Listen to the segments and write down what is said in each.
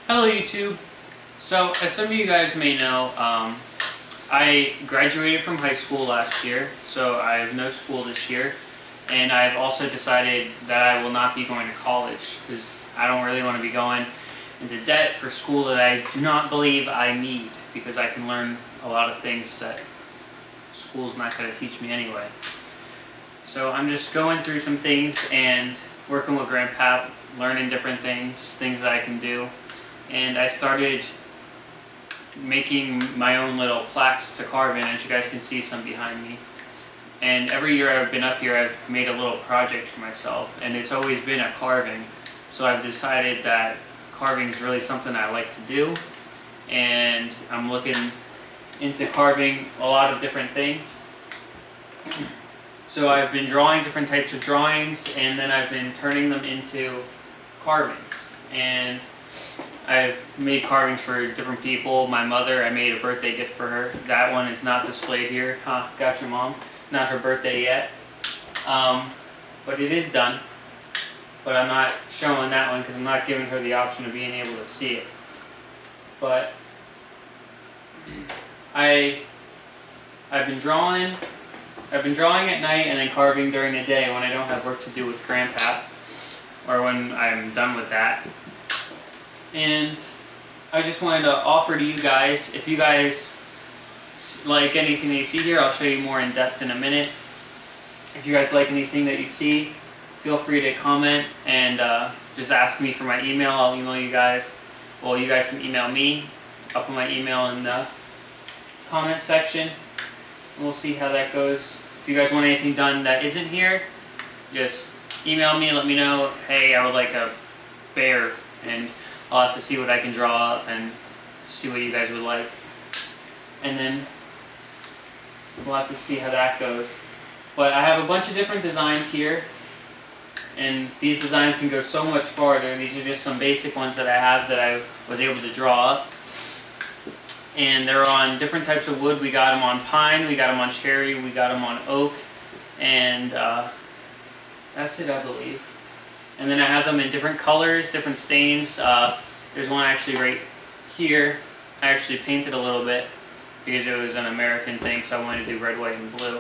Hello YouTube. So as some of you guys may know, I graduated from high school last year, so I have no school this year, and I've also decided that I will not be going to college because I don't really want to be going into debt for school that I do not believe I need, because I can learn a lot of things that school's not going to teach me anyway. So I'm just going through some things and working with Grandpa, learning different things that I can do. And I started making my own little plaques to carve in, as you guys can see some behind me. And every year I've been up here, I've made a little project for myself, and it's always been a carving. So I've decided that carving is really something I like to do, and I'm looking into carving a lot of different things. So I've been drawing different types of drawings, and then I've been turning them into carvings. And I've made carvings for different people. My mother, I made a birthday gift for her. That one is not displayed here. Got your mom. Not her birthday yet. But it is done. But I'm not showing that one because I'm not giving her the option of being able to see it. But I've been drawing at night and then carving during the day when I don't have work to do with Grandpa, or when I'm done with that. And I just wanted to offer to you guys, if you guys like anything that you see here, I'll show you more in depth in a minute. If you guys like anything that you see, feel free to comment and just ask me for my email. I'll email you guys. Well, you guys can email me. I'll put my email in the comment section, and we'll see how that goes. If you guys want anything done that isn't here, just email me and let me know, hey, I would like a bear, and I'll have to see what I can draw up and see what you guys would like. And then we'll have to see how that goes. But I have a bunch of different designs here, and these designs can go so much farther. These are just some basic ones that I have that I was able to draw up. And they're on different types of wood. We got them on pine, we got them on cherry, we got them on oak, and that's it, I believe. And then I have them in different colors, different stains. There's one actually right here. I actually painted a little bit because it was an American thing, so I wanted to do red, white, and blue.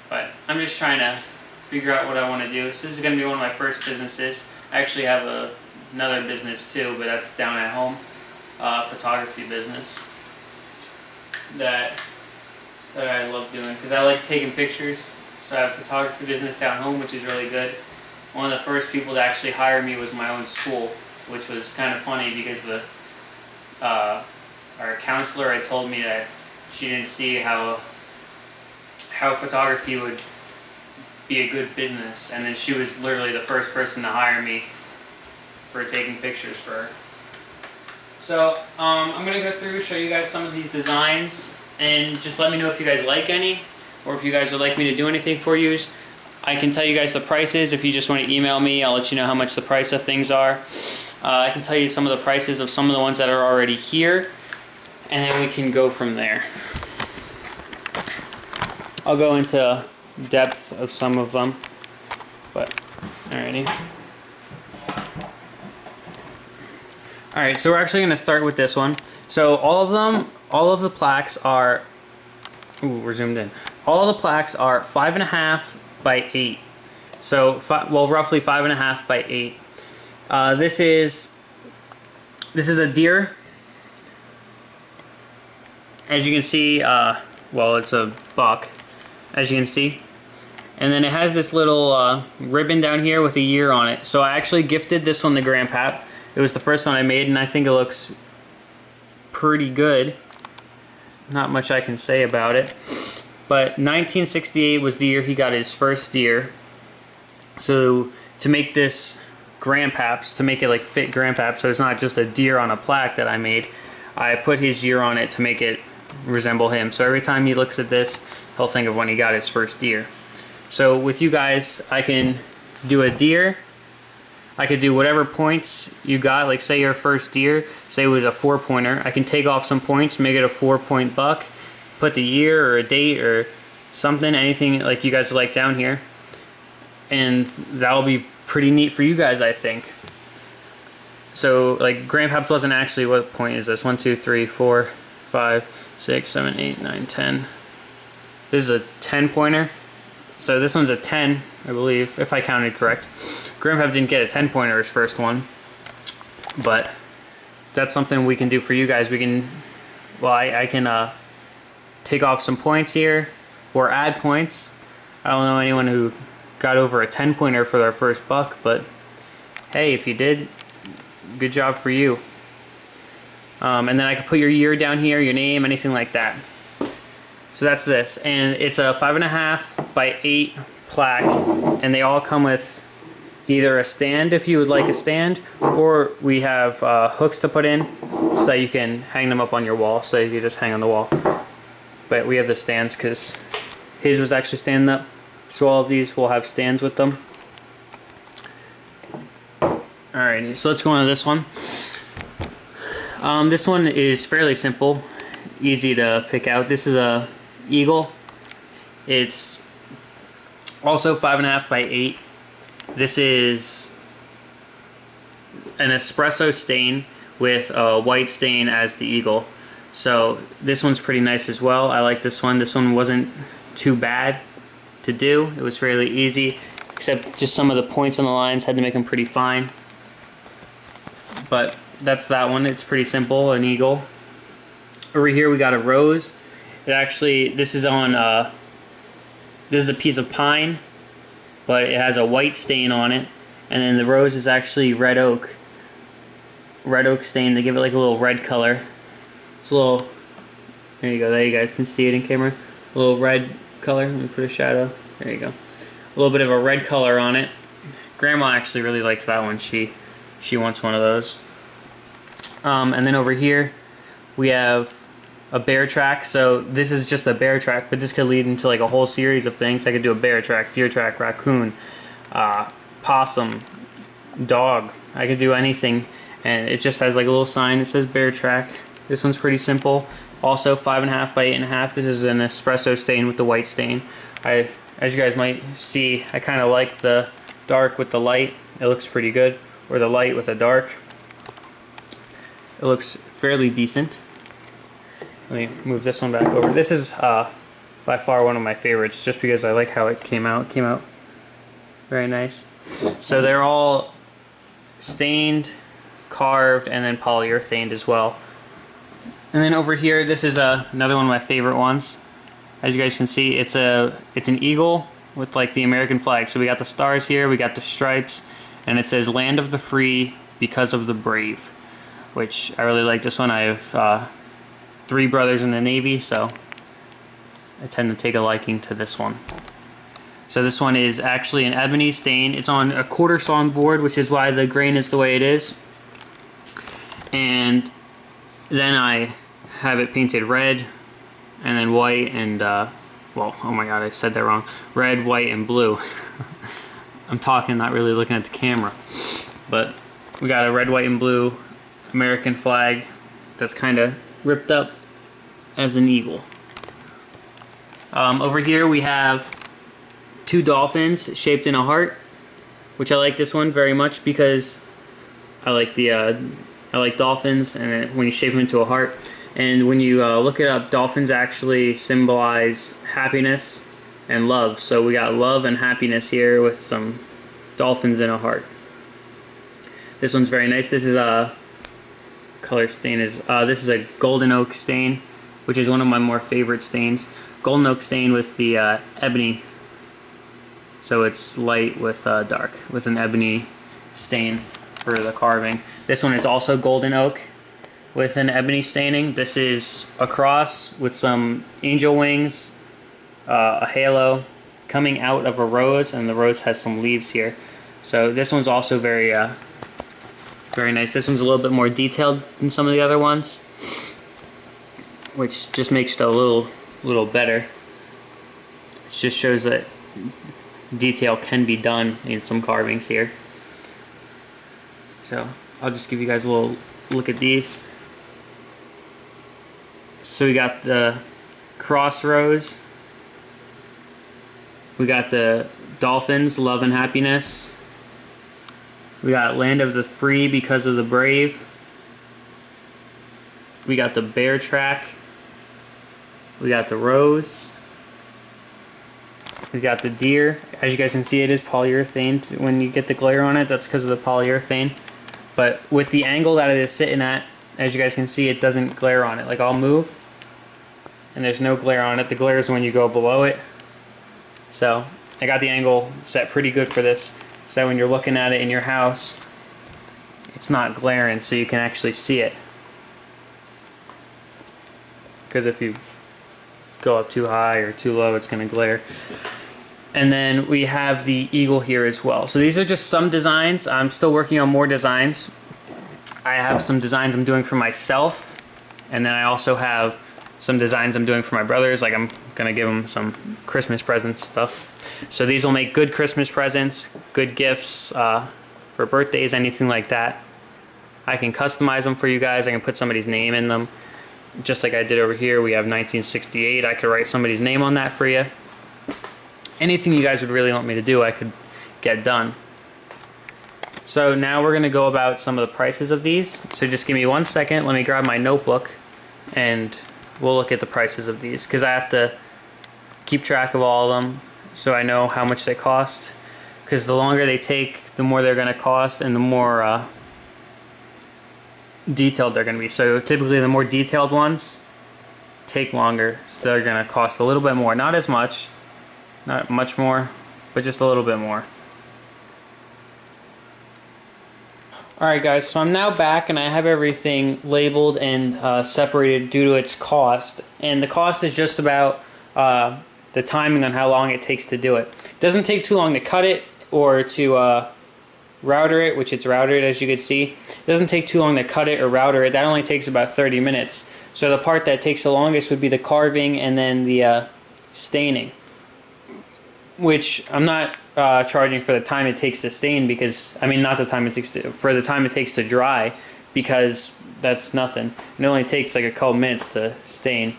But I'm just trying to figure out what I want to do. So this is going to be one of my first businesses. I actually have another business too, but that's down at home, photography business that I love doing because I like taking pictures. So I have a photography business down home, which is really good. One of the first people to actually hire me was my own school, which was kind of funny because our counselor had told me that she didn't see how photography would be a good business, and then she was literally the first person to hire me for taking pictures for her. So I'm going to go through, show you guys some of these designs, and just let me know if you guys like any, or if you guys would like me to do anything for you. I can tell you guys the prices. If you just want to email me, I'll let you know how much the price of things are. I can tell you some of the prices of some of the ones that are already here, and then we can go from there. I'll go into depth of some of them, but alrighty. Alright, so we're actually going to start with this one. So all of the plaques are, ooh, we're zoomed in. All of the plaques are 5.5 by 8. So, well, roughly 5.5 by 8. This is a deer. As you can see, well, it's a buck, as you can see. And then it has this little ribbon down here with a year on it. So I actually gifted this one to Grandpa. It was the first one I made, and I think it looks pretty good. Not much I can say about it. But 1968 was the year he got his first deer. So to make this Grandpa's, to make it like fit Grandpa's, so it's not just a deer on a plaque that I made, I put his year on it to make it resemble him. So every time he looks at this, he'll think of when he got his first deer. So with you guys, I can do a deer. I could do whatever points you got, like say your first deer, say it was a 4-pointer. I can take off some points, make it a 4-point buck, put the year or a date or something, anything like you guys would like down here. And that'll be pretty neat for you guys, I think. So like Grandpaps wasn't actually, what point is this? 1, 2, 3, 4, 5, 6, 7, 8, 9, 10. This is a 10 pointer. So this one's a 10, I believe, if I counted correct. Grandpap didn't get a 10 pointer his first one, but that's something we can do for you guys. We can, well, I can take off some points here or add points. I don't know anyone who got over a 10 pointer for their first buck, but hey, if you did, good job for you. And then I could put your year down here, your name, anything like that. So that's this, and it's a 5.5 by 8 plaque, and they all come with either a stand if you would like a stand, or we have hooks to put in so that you can hang them up on your wall, so you just hang on the wall. But we have the stands because his was actually standing up, so all of these will have stands with them. Alrighty, so let's go on to this one. This one is fairly simple, easy to pick out. This is a eagle. It's also 5.5 by 8. This is an espresso stain with a white stain as the eagle. So this one's pretty nice as well. I like this one. This one wasn't too bad to do. It was fairly easy, except just some of the points on the lines had to make them pretty fine. But that's that one. It's pretty simple, an eagle. Over here we got a rose. It actually, this is on, this is a piece of pine, but it has a white stain on it. And then the rose is actually red oak. Red oak stain, they give it like a little red color. It's a little, there you go, there you guys can see it in camera. A little red color, let me put a shadow, there you go. A little bit of a red color on it. Grandma actually really likes that one, she wants one of those. And then over here, we have a bear track. So this is just a bear track, but this could lead into like a whole series of things. I could do a bear track, deer track, raccoon, possum, dog. I could do anything, and it just has like a little sign that says bear track. This one's pretty simple. Also 5.5 by 8.5. This is an espresso stain with the white stain. As you guys might see, I kind of like the dark with the light. It looks pretty good, or the light with the dark. It looks fairly decent. Let me move this one back over. This is by far one of my favorites, just because I like how it came out. It came out very nice. So they're all stained, carved, and then polyurethaned as well. And then over here, this is another one of my favorite ones. As you guys can see, it's an eagle with like the American flag. So we got the stars here, we got the stripes, and it says "Land of the Free because of the Brave," which I really like this one. I have 3 brothers in the Navy, so I tend to take a liking to this one. So this one is actually an ebony stain. It's on a quarter sawn board, which is why the grain is the way it is. And then I have it painted red, and then white, and well, oh my god, I said that wrong. Red, white, and blue. I'm talking, not really looking at the camera. But we got a red, white, and blue American flag that's kind of ripped up as an eagle. Over here we have 2 dolphins shaped in a heart, which I like this one very much because I like the I like dolphins, and when you shape them into a heart. And when you look it up, dolphins actually symbolize happiness and love. So we got love and happiness here with some dolphins in a heart. This one's very nice. This is a color stain is this is a golden oak stain, which is one of my more favorite stains. Golden oak stain with the ebony, so it's light with dark, with an ebony stain for the carving. This one is also golden oak with an ebony staining. This is a cross with some angel wings, a halo coming out of a rose, and the rose has some leaves here. So this one's also very very nice. This one's a little bit more detailed than some of the other ones, which just makes it a little better. It just shows that detail can be done in some carvings here. So I'll just give you guys a little look at these. So we got the crossroads, we got the dolphins, love and happiness, We got Land of the Free because of the Brave. We got the Bear Track. We got the Rose. We got the Deer. As you guys can see, it is polyurethane. When you get the glare on it, that's because of the polyurethane. But with the angle that it is sitting at, as you guys can see, it doesn't glare on it. Like, I'll move, and there's no glare on it. The glare is when you go below it. So I got the angle set pretty good for this, so when you're looking at it in your house, it's not glaring, so you can actually see it. Because if you go up too high or too low, it's going to glare. And then we have the eagle here as well. So these are just some designs. I'm still working on more designs. I have some designs I'm doing for myself, and then I also have some designs I'm doing for my brothers. Like, I'm gonna give them some Christmas presents stuff. So these will make good Christmas presents, good gifts for birthdays, anything like that. I can customize them for you guys. I can put somebody's name in them, just like I did over here. We have 1968. I could write somebody's name on that for you. Anything you guys would really want me to do, I could get done. So now we're going to go about some of the prices of these. So just give me 1 second. Let me grab my notebook and we'll look at the prices of these, because I have to keep track of all of them so I know how much they cost. Because the longer they take, the more they're going to cost, and the more detailed they're going to be. So typically the more detailed ones take longer, so they're going to cost a little bit more. Not as much, not much more, but just a little bit more. Alright guys, so I'm now back and I have everything labeled and separated due to its cost. And the cost is just about the timing on how long it takes to do it. It doesn't take too long to cut it or to router it, which it's routed as you can see. It doesn't take too long to cut it or router it. That only takes about 30 minutes. So the part that takes the longest would be the carving and then the staining, which I'm not charging for the time it takes to stain, because I mean, not the time it takes to, for the time it takes to dry, because that's nothing. It only takes like a couple minutes to stain.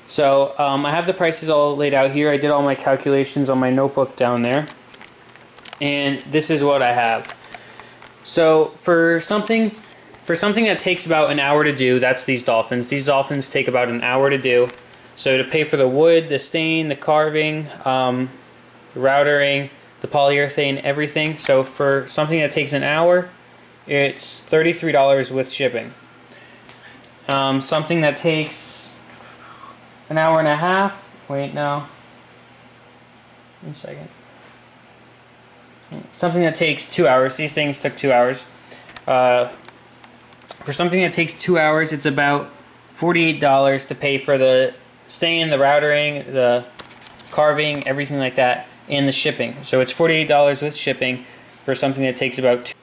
So I have the prices all laid out here. I did all my calculations on my notebook down there, and this is what I have. So for something that takes about an hour to do, that's these dolphins. These dolphins take about an hour to do. So to pay for the wood, the stain, the carving, the routering, the polyurethane, everything. So for something that takes an hour, it's $33 with shipping. Something that takes an hour and a half, wait, no. 1 second. Something that takes 2 hours, these things took 2 hours. For something that takes 2 hours, it's about $48 to pay for the stain, the routering, the carving, everything like that, and the shipping. So it's $48 with shipping for something that takes about 2.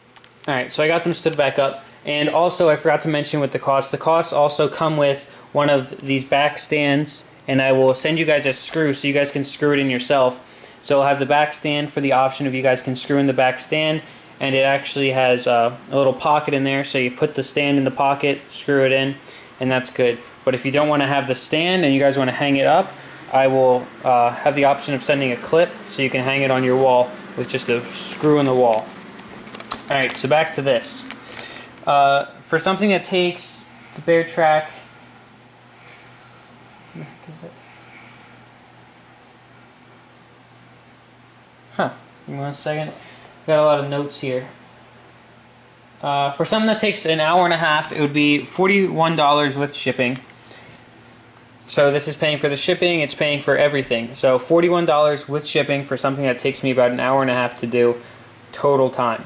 Alright, so I got them stood back up. And also, I forgot to mention with the costs also come with one of these back stands, and I will send you guys a screw so you guys can screw it in yourself. So I'll have the back stand for the option of you guys can screw in the back stand, and it actually has a little pocket in there, so you put the stand in the pocket, screw it in, and that's good. But if you don't want to have the stand and you guys want to hang it up, I will have the option of sending a clip so you can hang it on your wall with just a screw in the wall. Alright, so back to this. For something that takes the bear track, give me 1 second. Got a lot of notes here. For something that takes an hour and a half, it would be $41 with shipping. So this is paying for the shipping, it's paying for everything. So $41 with shipping for something that takes me about an hour and a half to do total time.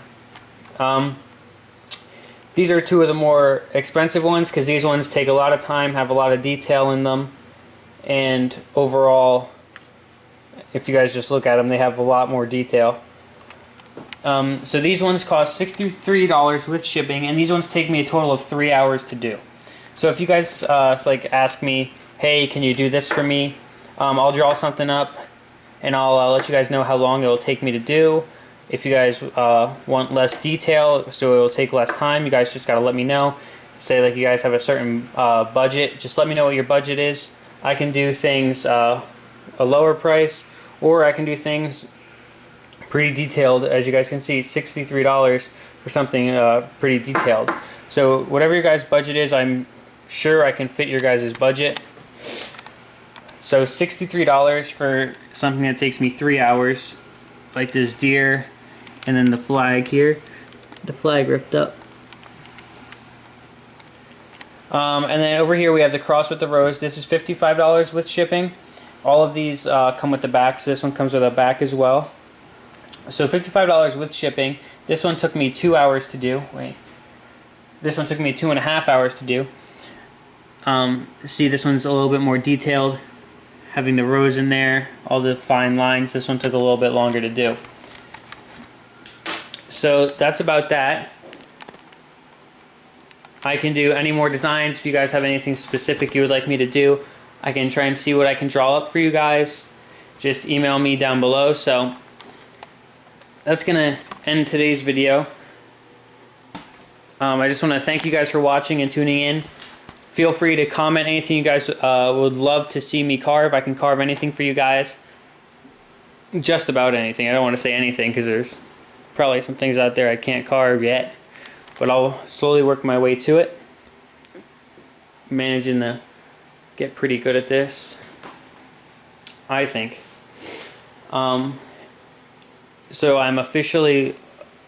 These are two of the more expensive ones because these ones take a lot of time, have a lot of detail in them, and overall, if you guys just look at them, they have a lot more detail. So these ones cost $63 with shipping, and these ones take me a total of 3 hours to do. So if you guys like ask me, hey, can you do this for me? I'll draw something up, and I'll let you guys know how long it will take me to do. If you guys want less detail, so it will take less time, you guys just gotta let me know. Say like you guys have a certain budget, just let me know what your budget is. I can do things a lower price, or I can do things pretty detailed. As you guys can see, $63 or something pretty detailed. So whatever your guys' budget is, I'm sure I can fit your guys' budget. So $63 for something that takes me 3 hours, like this deer, and then the flag here. The flag ripped up. And then over here we have the cross with the rose. This is $55 with shipping. All of these come with the backs. This one comes with a back as well. So $55 with shipping. This one took me 2 hours to do. Wait. This one took me 2.5 hours to do. See, this one's a little bit more detailed. Having the rose in there, all the fine lines. This one took a little bit longer to do. So that's about that. I can do any more designs. If you guys have anything specific you would like me to do, I can try and see what I can draw up for you guys. Just email me down below. So that's gonna end today's video. I just want to thank you guys for watching and tuning in. Feel free to comment anything you guys would love to see me carve. I can carve anything for you guys. Just about anything. I don't want to say anything because there's probably some things out there I can't carve yet. But I'll slowly work my way to it. Managing to get pretty good at this, I think. So I'm officially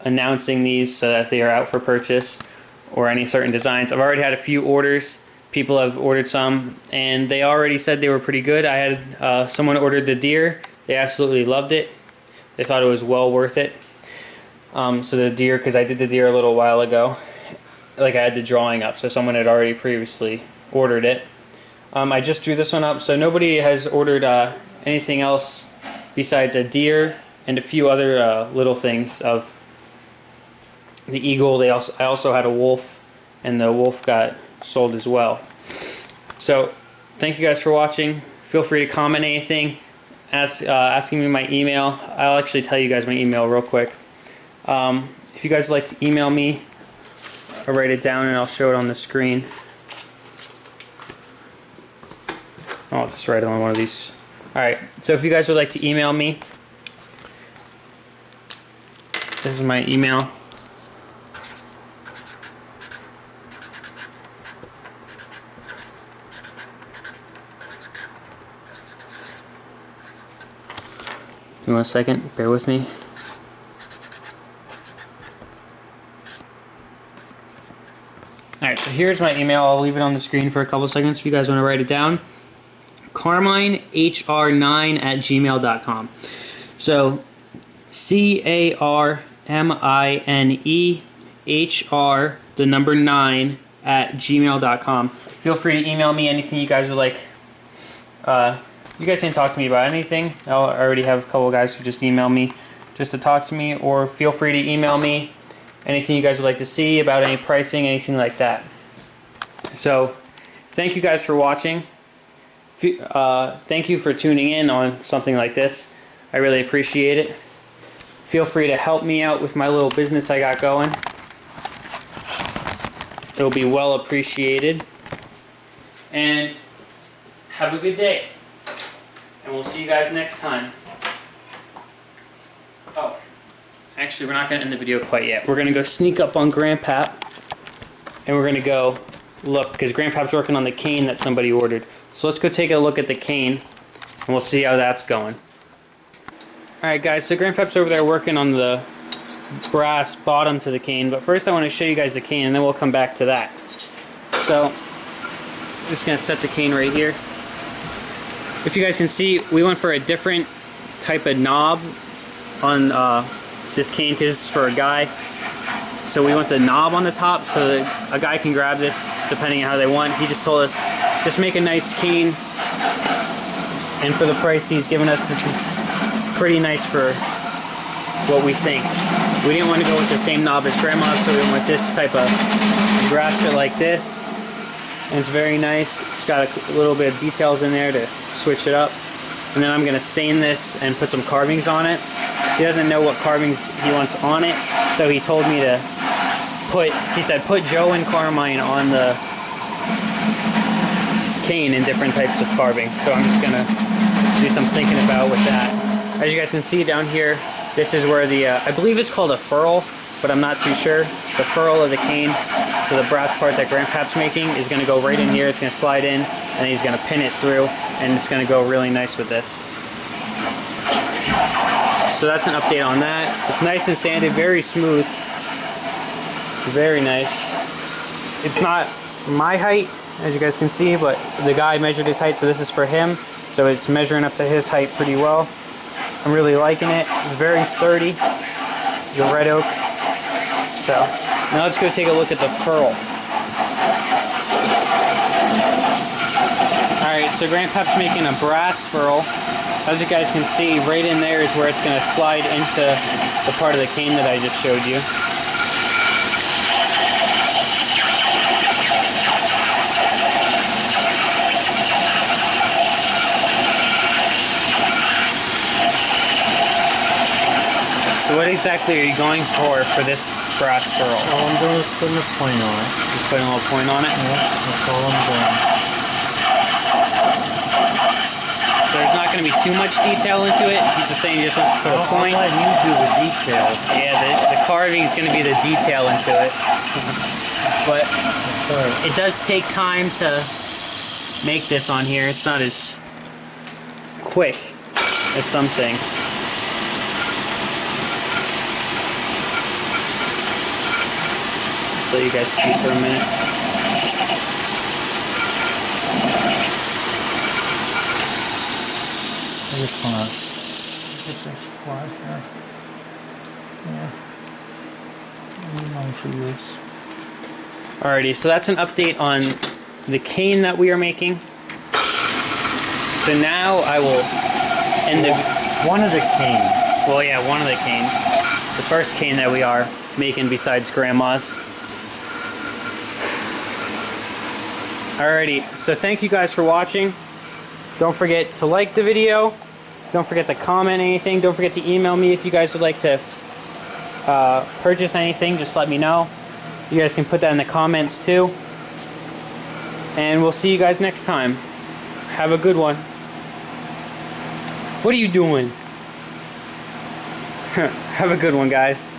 announcing these so that they are out for purchase, or any certain designs. I've already had a few orders. People have ordered some, and they already said they were pretty good. I had someone ordered the deer. They absolutely loved it. They thought it was well worth it. So the deer, because I did the deer a little while ago, like I had the drawing up, so someone had already previously ordered it. I just drew this one up, so nobody has ordered anything else besides a deer and a few other little things of the eagle. I also had a wolf, and the wolf got sold as well. So thank you guys for watching. Feel free to comment anything, asking me my email. I'll actually tell you guys my email real quick. If you guys would like to email me, I'll write it down and I'll show it on the screen. I'll just write it on one of these. Alright, so if you guys would like to email me, this is my email. Give me 1 second, bear with me. Alright, so here's my email. I'll leave it on the screen for a couple seconds if you guys want to write it down. CarmineHR9@gmail.com. So CARMINEHR, the number 9@gmail.com. Feel free to email me anything you guys would like. You guys can talk to me about anything. I already have a couple of guys who just email me just to talk to me, or feel free to email me anything you guys would like to see about any pricing, anything like that. So thank you guys for watching. Thank you for tuning in on something like this. I really appreciate it. Feel free to help me out with my little business I got going. It'll be well appreciated. And have a good day. And we'll see you guys next time. Oh, actually we're not going to end the video quite yet. We're going to go sneak up on Grandpap, and we're going to go look, because Grandpap's working on the cane that somebody ordered. So let's go take a look at the cane, and we'll see how that's going. Alright guys, so Grandpap's over there working on the brass bottom to the cane, but first I want to show you guys the cane, and then we'll come back to that. So, I'm just going to set the cane right here. If you guys can see, we went for a different type of knob on this cane, because it's for a guy. So we want the knob on the top so that a guy can grab this depending on how they want. He just told us, just make a nice cane. And for the price he's given us, this is pretty nice for what we think. We didn't want to go with the same knob as Grandma's, so we went with this type of, you grasp it like this. And it's very nice. It's got a little bit of details in there to switch it up. And then I'm going to stain this and put some carvings on it. He doesn't know what carvings he wants on it, so he told me to he said put Joe and Carmine on the cane in different types of carving. So I'm just going to do some thinking about with that. As you guys can see down here, this is where the, I believe it's called a furl. but I'm not too sure. The ferrule of the cane, so the brass part that Grandpa's making, is going to go right in here. It's going to slide in, and he's going to pin it through, and it's going to go really nice with this. So that's an update on that. It's nice and sanded, very smooth. Very nice. It's not my height, as you guys can see, but the guy measured his height, so this is for him. So it's measuring up to his height pretty well. I'm really liking it. It's very sturdy. The red oak. So now let's go take a look at the ferrule. Alright, so Grandpa's making a brass ferrule. As you guys can see, right in there is where it's going to slide into the part of the cane that I just showed you. So what exactly are you going for this brass ferrule? Oh, I'm going to put a point on it. Just putting a little point on it? Yeah, that's all I'm doing. So there's not going to be too much detail into it. He's just saying you just want to put a point. I'll let you do the detail. Yeah, the carving is going to be the detail into it. But it does take time to make this on here. It's not as quick as some things. So you guys see for a minute. I just want to get this flat here. Yeah. I need mine for use. Alrighty, so that's an update on the cane that we are making. So now I will end the... One of the canes. Well, yeah, one of the canes. The first cane that we are making besides Grandma's. Alrighty, so thank you guys for watching. Don't forget to like the video. Don't forget to comment anything. Don't forget to email me if you guys would like to purchase anything. Just let me know. You guys can put that in the comments too. And we'll see you guys next time. Have a good one. What are you doing? Have a good one, guys.